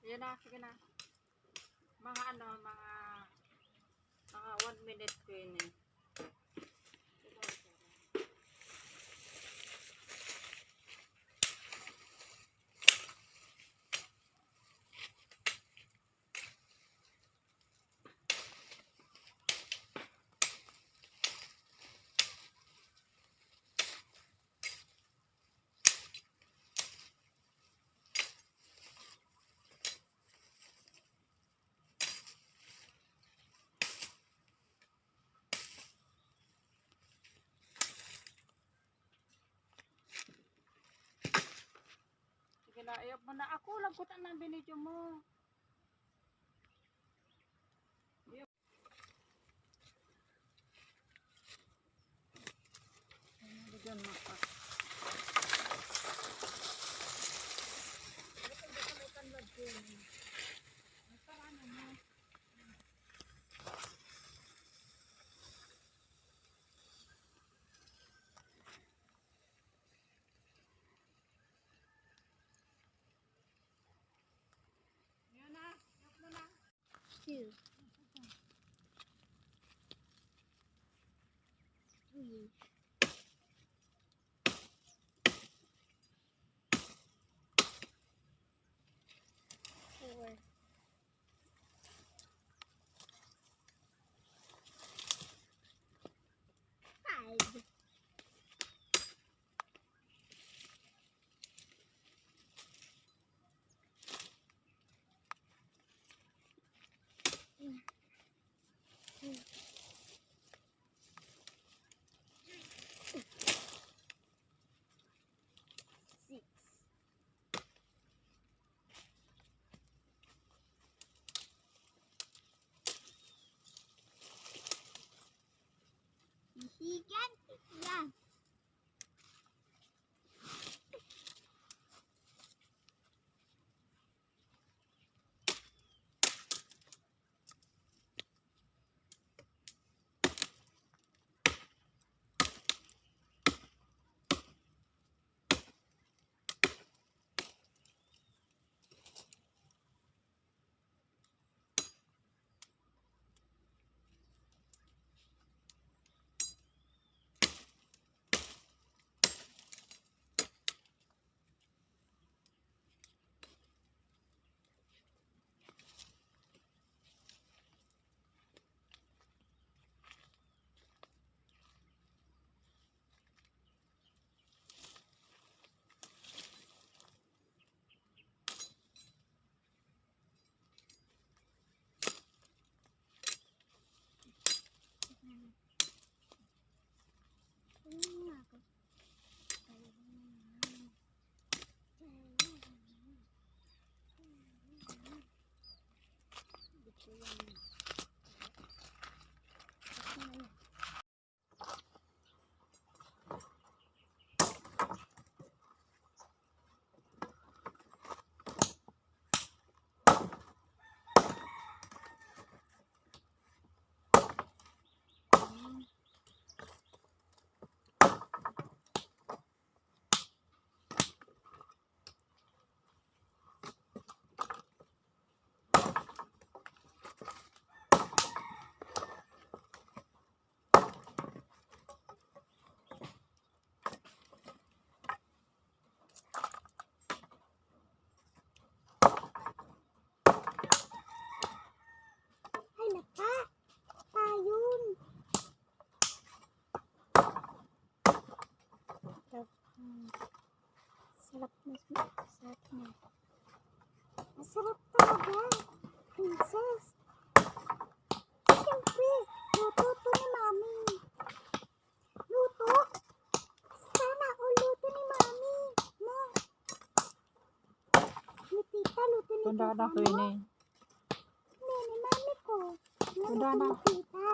Yan na, sige na. Mga ano, mga 1 minute ko yun eh. Ayop mo na ako, lagutan ng binidyo mo. Ayop. Bigyan mo pa. Two. Three. Four. Five. Hihigan. Yan. Sarap na. Sarap na. Masarap talaga. Princess. Siyempre, luto to ni Mami. Luto? Sana all luto ni Mami. Mo. Ni Tita, luto ni Tunda Tita na ko mo. yun eh. Ni Mami ko. Tunda Luto na. ni Tita.